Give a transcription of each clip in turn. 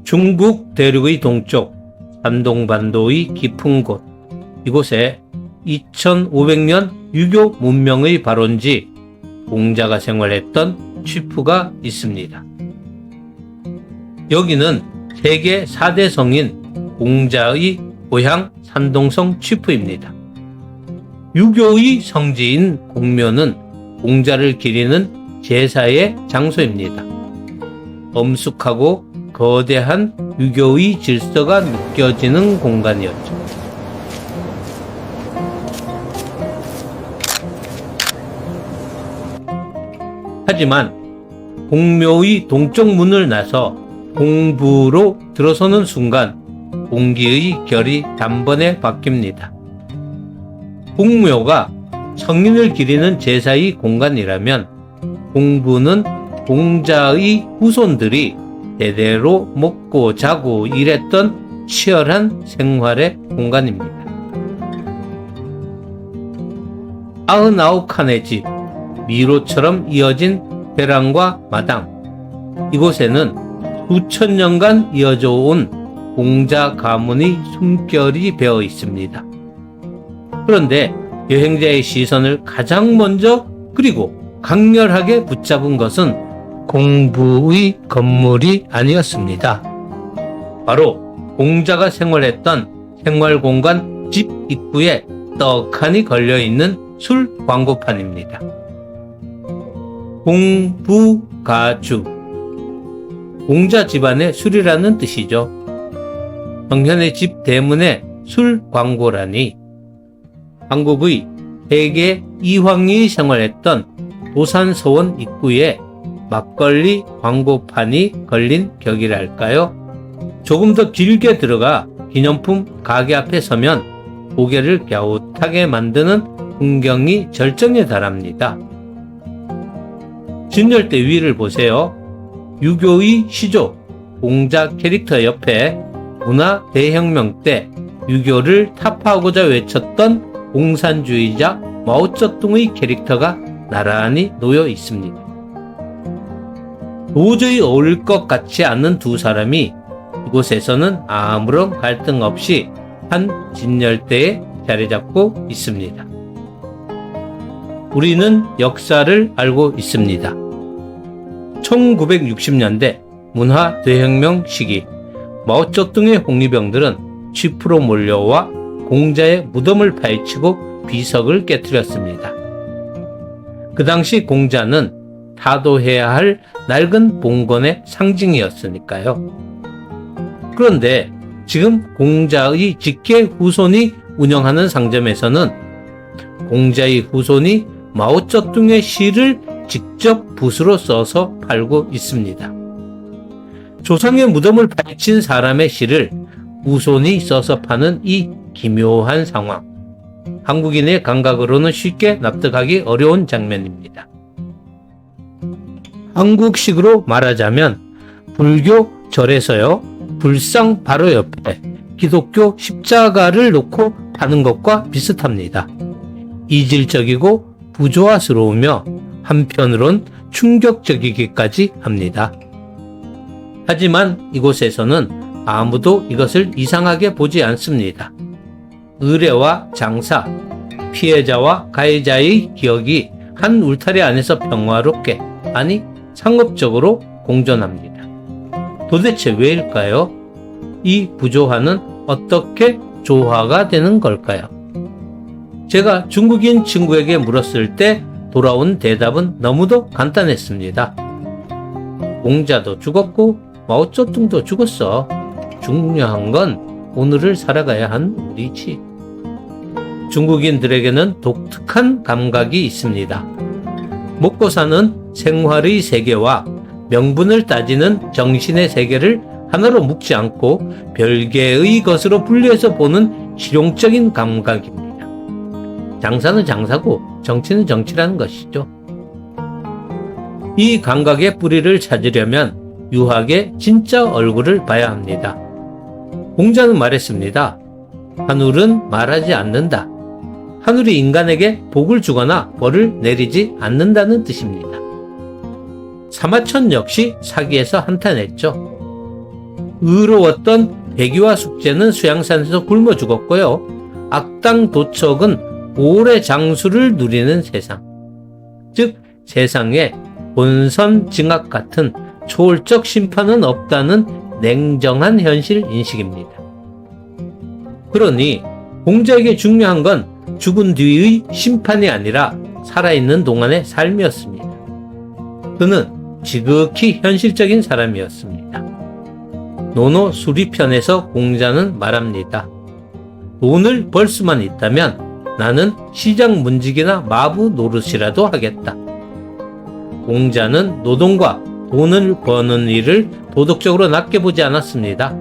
중국 대륙의 동쪽 산동반도의 깊은 곳, 이곳에 2500년 유교 문명의 발원지 공자가 생활했던 취푸가 있습니다. 여기는 세계 4대 성인 공자의 고향 산동성 취푸입니다. 유교의 성지인 공묘는 공자를 기리는 제사의 장소입니다. 엄숙하고 거대한 유교의 질서가 느껴지는 공간이었죠. 하지만 공묘의 동쪽 문을 나서 공부로 들어서는 순간 공기의 결이 단번에 바뀝니다. 공묘가 성인을 기리는 제사의 공간이라면 공부는 공자의 후손들이 대대로 먹고 자고 일했던 치열한 생활의 공간입니다. 99칸의 집, 미로처럼 이어진 배랑과 마당, 이곳에는 수천 년간 이어져 온 공자 가문의 숨결이 배어 있습니다. 그런데 여행자의 시선을 가장 먼저 그리고 강렬하게 붙잡은 것은 공부의 건물이 아니었습니다. 바로 공자가 생활했던 생활공간 집 입구에 떡하니 걸려있는 술 광고판입니다. 공부가주, 공자 집안의 술이라는 뜻이죠. 정현의 집 대문에 술 광고라니 한국의 세계 이황이 생활했던 도산서원 입구에 막걸리 광고판이 걸린 격이랄까요? 조금 더 길게 들어가 기념품 가게 앞에 서면 고개를 갸웃하게 만드는 풍경이 절정에 달합니다. 진열대 위를 보세요. 유교의 시조 공자 캐릭터 옆에 문화 대혁명 때 유교를 타파하고자 외쳤던 공산주의자 마오쩌둥의 캐릭터가 나란히 놓여 있습니다. 도저히 어울릴 것 같지 않는 두 사람이 이곳에서는 아무런 갈등 없이 한 진열대에 자리 잡고 있습니다. 우리는 역사를 알고 있습니다. 1960년대 문화 대혁명 시기 마오쩌둥의 홍위병들은 취푸로 몰려와 공자의 무덤을 파헤치고 비석을 깨뜨렸습니다. 그 당시 공자는 타도해야 할 낡은 봉건의 상징이었으니까요. 그런데 지금 공자의 직계 후손이 운영하는 상점에서는 공자의 후손이 마오쩌둥의 시를 직접 붓으로 써서 팔고 있습니다. 조상의 무덤을 파헤친 사람의 시를 후손이 써서 파는 이 기묘한 상황, 한국인의 감각으로는 쉽게 납득하기 어려운 장면입니다. 한국식으로 말하자면 불교 절에서요, 불상 바로 옆에 기독교 십자가를 놓고 파는 것과 비슷합니다. 이질적이고 부조화스러우며 한편으론 충격적이기까지 합니다. 하지만 이곳에서는 아무도 이것을 이상하게 보지 않습니다. 의뢰와 장사, 피해자와 가해자의 기억이 한 울타리 안에서 평화롭게, 아니 상업적으로 공존합니다. 도대체 왜일까요? 이 부조화는 어떻게 조화가 되는 걸까요? 제가 중국인 친구에게 물었을 때 돌아온 대답은 너무도 간단했습니다. 공자도 죽었고 마오쩌둥도 죽었어. 중요한 건 오늘을 살아가야 한 우리지. 중국인들에게는 독특한 감각이 있습니다. 먹고 사는 생활의 세계와 명분을 따지는 정신의 세계를 하나로 묶지 않고 별개의 것으로 분리해서 보는 실용적인 감각입니다. 장사는 장사고 정치는 정치라는 것이죠. 이 감각의 뿌리를 찾으려면 유학의 진짜 얼굴을 봐야 합니다. 공자는 말했습니다. 하늘은 말하지 않는다. 하늘이 인간에게 복을 주거나 벌을 내리지 않는다는 뜻입니다. 사마천 역시 사기에서 한탄했죠. 의로웠던 백이와 숙제는 수양산에서 굶어 죽었고요. 악당 도척은 오래 장수를 누리는 세상. 즉 세상에 본선 증악 같은 초월적 심판은 없다는 냉정한 현실 인식입니다. 그러니 공자에게 중요한 건 죽은 뒤의 심판이 아니라 살아있는 동안의 삶이었습니다. 그는 지극히 현실적인 사람이었습니다. 논어 수리편에서 공자는 말합니다. 돈을 벌 수만 있다면 나는 시장 문직이나 마부 노릇이라도 하겠다. 공자는 노동과 돈을 버는 일을 도덕적으로 낮게 보지 않았습니다.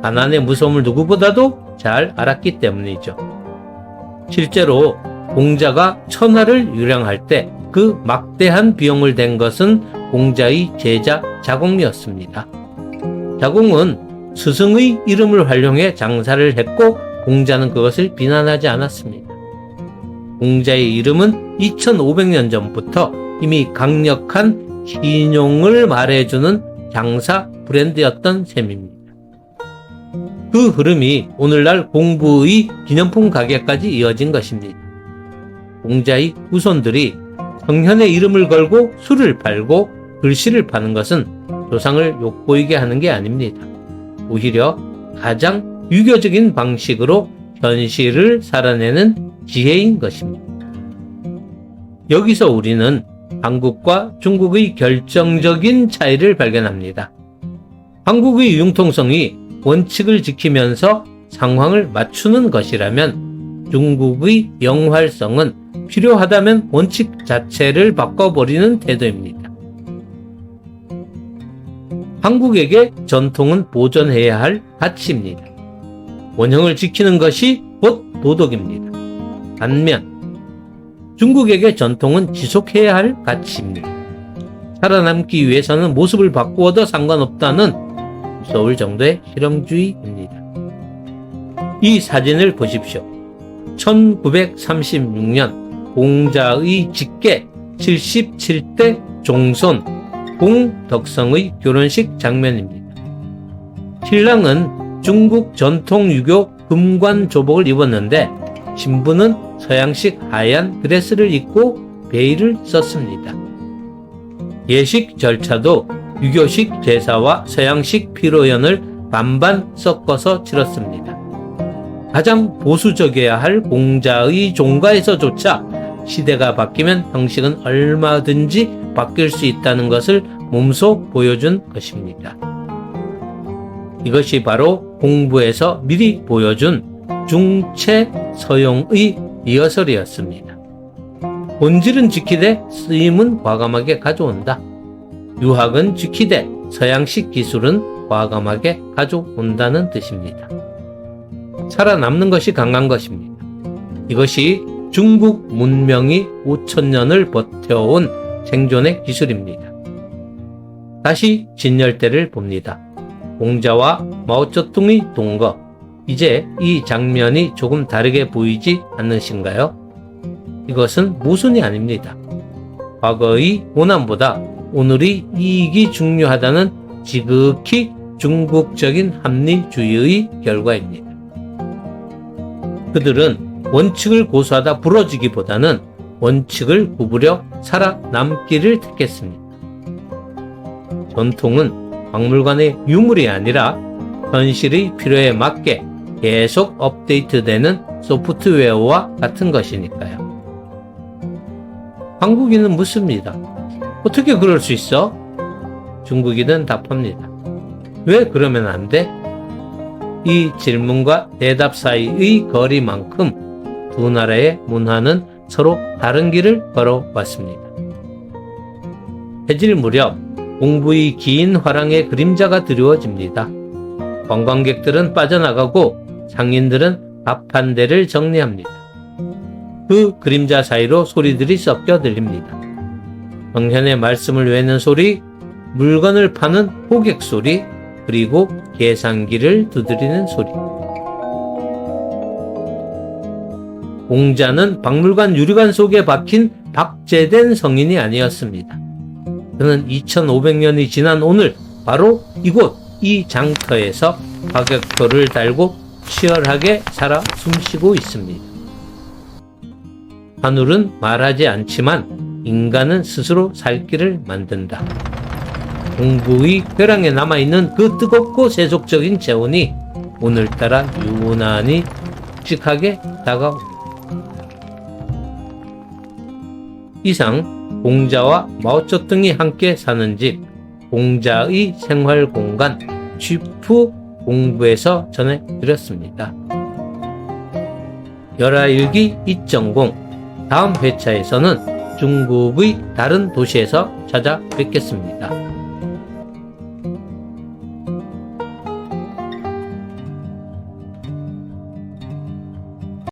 가난의 무서움을 누구보다도 잘 알았기 때문이죠. 실제로 공자가 천하를 유량할 때 그 막대한 비용을 댄 것은 공자의 제자 자공이었습니다. 자공은 스승의 이름을 활용해 장사를 했고 공자는 그것을 비난하지 않았습니다. 공자의 이름은 2500년 전부터 이미 강력한 신용을 말해주는 장사 브랜드였던 셈입니다. 그 흐름이 오늘날 공부의 기념품 가게까지 이어진 것입니다. 공자의 후손들이 성현의 이름을 걸고 술을 팔고 글씨를 파는 것은 조상을 욕보이게 하는 게 아닙니다. 오히려 가장 유교적인 방식으로 현실을 살아내는 지혜인 것입니다. 여기서 우리는 한국과 중국의 결정적인 차이를 발견합니다. 한국의 융통성이 원칙을 지키면서 상황을 맞추는 것이라면 중국의 영활성은 필요하다면 원칙 자체를 바꿔버리는 태도입니다. 한국에게 전통은 보존해야 할 가치입니다. 원형을 지키는 것이 곧 도덕입니다. 반면 중국에게 전통은 지속해야 할 가치입니다. 살아남기 위해서는 모습을 바꾸어도 상관없다는 무서울 정도의 실험주의입니다. 이 사진을 보십시오. 1936년 공자의 직계 77대 종손 공덕성의 결혼식 장면입니다. 신랑은 중국 전통 유교 금관 조복을 입었는데 신부는 서양식 하얀 드레스를 입고 베일을 썼습니다. 예식 절차도 유교식 제사와 서양식 피로연을 반반 섞어서 치렀습니다. 가장 보수적이어야 할 공자의 종가에서조차 시대가 바뀌면 형식은 얼마든지 바뀔 수 있다는 것을 몸소 보여준 것입니다. 이것이 바로 공부에서 미리 보여준 중체 서용의 리허설이었습니다. 본질은 지키되 쓰임은 과감하게 가져온다. 유학은 지키되 서양식 기술은 과감하게 가져온다는 뜻입니다. 살아남는 것이 강한 것입니다. 이것이 중국 문명이 5000년을 버텨온 생존의 기술입니다. 다시 진열대를 봅니다. 공자와 마오쩌둥의 동거. 이제 이 장면이 조금 다르게 보이지 않으신가요? 이것은 모순이 아닙니다. 과거의 고난보다 오늘의 이익이 중요하다는 지극히 중국적인 합리주의의 결과입니다. 그들은 원칙을 고수하다 부러지기보다는 원칙을 구부려 살아남기를 택했습니다. 전통은 박물관의 유물이 아니라 현실의 필요에 맞게 계속 업데이트되는 소프트웨어와 같은 것이니까요. 한국인은 묻습니다. 어떻게 그럴 수 있어? 중국인은 답합니다. 왜 그러면 안 돼? 이 질문과 대답 사이의 거리만큼 두 나라의 문화는 서로 다른 길을 걸어왔습니다. 해질 무렵 공부의 긴 화랑의 그림자가 드리워집니다. 관광객들은 빠져나가고 상인들은 밥 한 대를 정리합니다. 그 그림자 사이로 소리들이 섞여 들립니다. 정현의 말씀을 외는 소리, 물건을 파는 호객 소리, 그리고 계산기를 두드리는 소리. 공자는 박물관 유리관 속에 박힌 박제된 성인이 아니었습니다. 그는 2500년이 지난 오늘 바로 이곳 이 장터에서 박약토를 달고 치열하게 살아 숨쉬고 있습니다. 한울은 말하지 않지만 인간은 스스로 살 길을 만든다. 공부의 벼랑에 남아있는 그 뜨겁고 세속적인 재혼이 오늘따라 유난히 묵직하게 다가옵니다. 이상 공자와 마오쩌둥이 함께 사는 집 공자의 생활공간 쥐프 공부에서 전해드렸습니다. 열하일기 2.0 다음 회차에서는 중국의 다른 도시에서 찾아뵙겠습니다.